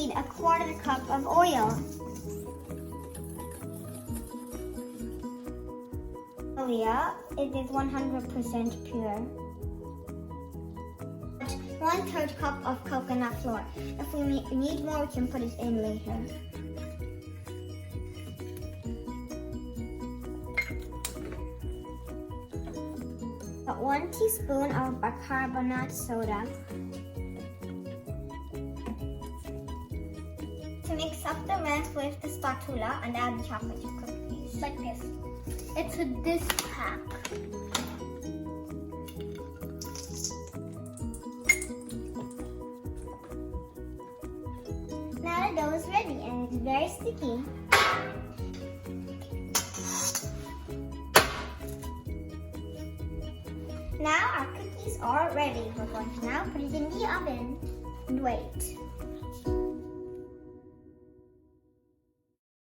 need a quarter cup of oil. It is 100% pure. 1/3 cup of coconut flour. If we need more, we can put it in later. About 1 teaspoon of bicarbonate soda. To mix up the rest with the spatula and add the chocolate chip cookies. Like this. It's this pack. Now the dough is ready and it's very sticky. Now our cookies are ready. We're going to now put it in the oven and wait.